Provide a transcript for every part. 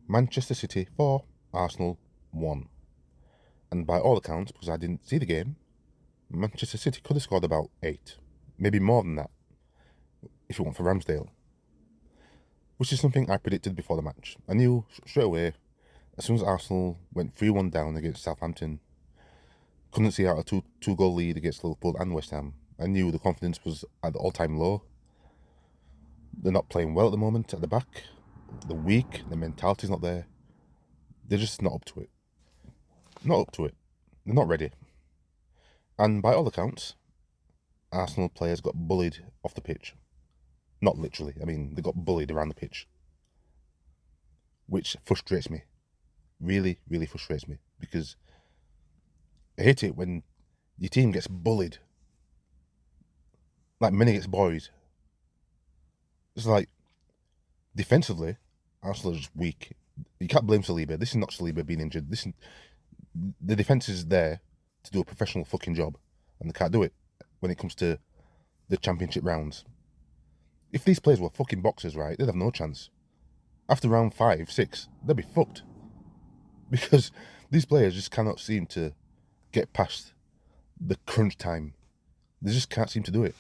Manchester City 4, Arsenal 1. And by all accounts, because I didn't see the game, Manchester City could have scored about 8. Maybe more than that, if it weren't for Ramsdale. Which is something I predicted before the match. I knew straight away, as soon as Arsenal went 3-1 down against Southampton, couldn't see out a two-goal lead against Liverpool and West Ham, I knew the confidence was at the all-time low. They're not playing well at the moment at the back. They're weak, the mentality's not there. They're just not up to it. Not up to it. They're not ready. And by all accounts, Arsenal players got bullied off the pitch. Not literally, I mean, they got bullied around the pitch. Which frustrates me. Really, really frustrates me. Because I hate it when your team gets bullied. Like men against boys. It's like, defensively, Arsenal are just weak. You can't blame Saliba. This is not Saliba being injured. The defence is there to do a professional fucking job, and they can't do it when it comes to the championship rounds. If these players were fucking boxers, right, they'd have no chance. After round 5, 6, they'd be fucked. Because these players just cannot seem to get past the crunch time. They just can't seem to do it.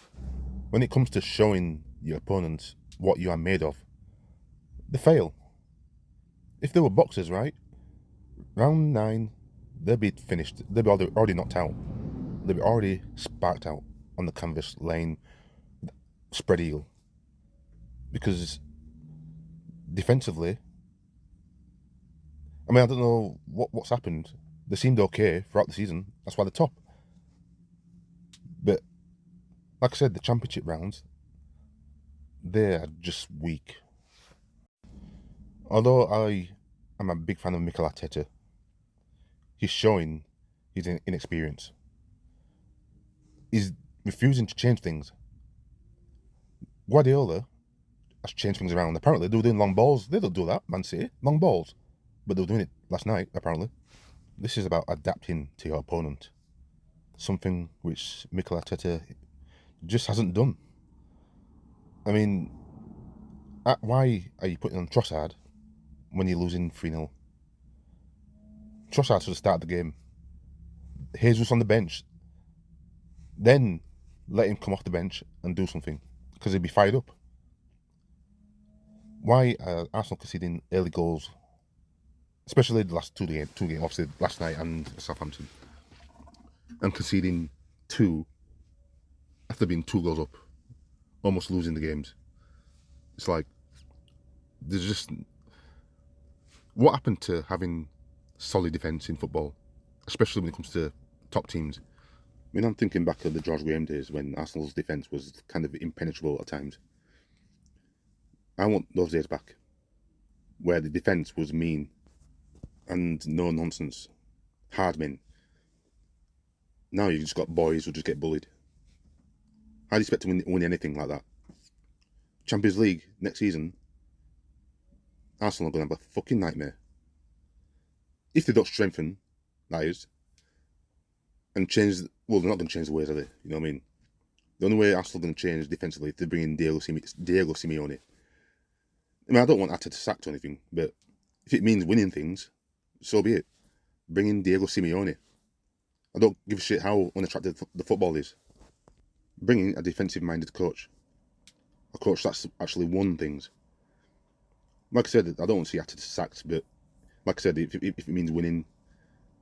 When it comes to showing your opponents what you are made of, they fail. If they were boxers, right, round 9, they'd be finished. They'd be already knocked out. They'd be already sparked out on the canvas, laying spread eagle. Because defensively, I mean, I don't know what's happened. They seemed okay throughout the season. That's why they're top. But like I said, the championship rounds, they are just weak. Although I am a big fan of Mikel Arteta, he's showing his inexperience. He's refusing to change things. Guardiola has changed things around. Apparently, they were doing long balls. They don't do that, Man City. Long balls. But they were doing it last night, apparently. This is about adapting to your opponent. Something which Mikel Arteta just hasn't done. I mean, why are you putting on Trossard when you're losing 3-0? Trossard should have started the game. Jesus on the bench. Then let him come off the bench and do something, because he'd be fired up. Why are Arsenal conceding early goals, especially the last two games, obviously last night and Southampton, and conceding 2 after being 2 goals up, almost losing the games? It's like, there's just, what happened to having solid defence in football, especially when it comes to top teams? I mean, I'm thinking back to the George Graham days when Arsenal's defence was kind of impenetrable at times. I want those days back, where the defence was mean and no nonsense, hard men. Now you just got boys who just get bullied. How do you expect to win anything like that? Champions League next season, Arsenal are going to have a fucking nightmare. If they don't strengthen, that is, and change, well, they're not going to change the ways, are they? You know what I mean? The only way Arsenal are going to change defensively is to bring in Diego Simeone. I mean, I don't want Arteta sacked or anything, but if it means winning things, so be it. Bring in Diego Simeone. I don't give a shit how unattractive the football is. Bring in a defensive-minded coach. A coach that's actually won things. Like I said, I don't want to see Arteta sacked, but like I said, if it means winning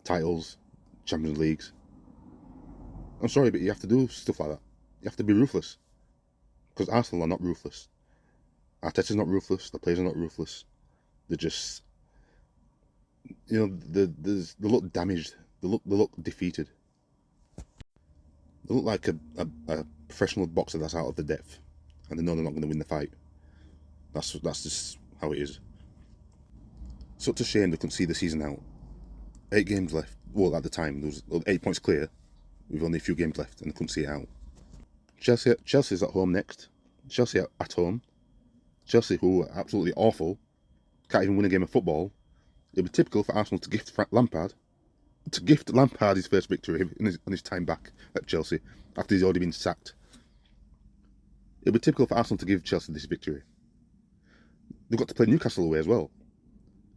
titles, Champions Leagues, I'm sorry, but you have to do stuff like that. You have to be ruthless. Because Arsenal are not ruthless. Arteta's not ruthless. The players are not ruthless. They're just, you know, they look damaged. They look defeated. They look like a professional boxer that's out of the depth, and they know they're not going to win the fight. That's just how it is. Such a shame they couldn't see the season out. 8 games left. Well, at the time, there was 8 points clear, with only a few games left, and they couldn't see it out. Chelsea's at home next. Chelsea at home. Chelsea, who are absolutely awful, can't even win a game of football. It'll be typical for Arsenal to gift Lampard his first victory on his time back at Chelsea, after he's already been sacked. It'll be typical for Arsenal to give Chelsea this victory. They've got to play Newcastle away as well.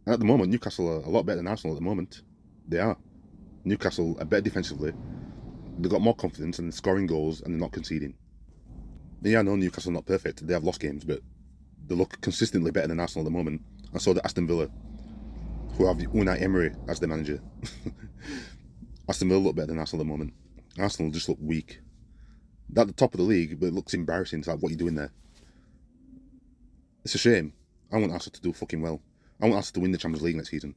And at the moment, Newcastle are a lot better than Arsenal at the moment. They are. Newcastle are better defensively. They've got more confidence and scoring goals and they're not conceding. Yeah, I know Newcastle are not perfect. They have lost games, but they look consistently better than Arsenal at the moment. And so do Aston Villa, who have Unai Emery as their manager. Aston Villa look better than Arsenal at the moment. Arsenal just look weak. They're at the top of the league, but it looks embarrassing. It's like, what are you doing there? It's a shame. I want Arsenal to do fucking well. I want Arsenal to win the Champions League next season.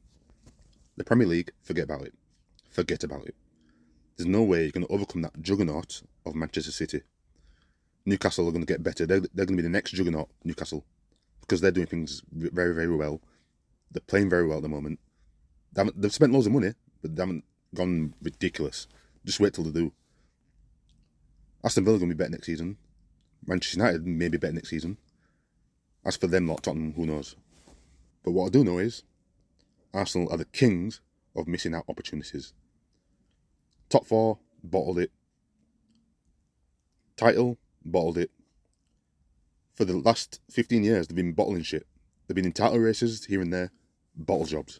The Premier League, forget about it. Forget about it. There's no way you're going to overcome that juggernaut of Manchester City. Newcastle are going to get better. They're going to be the next juggernaut, Newcastle, because they're doing things very, very well. They're playing very well at the moment. They've spent loads of money, but they haven't gone ridiculous. Just wait till they do. Aston Villa are going to be better next season. Manchester United may be better next season. As for them lot, Tottenham, who knows? But what I do know is Arsenal are the kings of missing out opportunities. Top four, bottled it. Title, bottled it. For the last 15 years, they've been bottling shit. They've been in title races here and there, bottle jobs.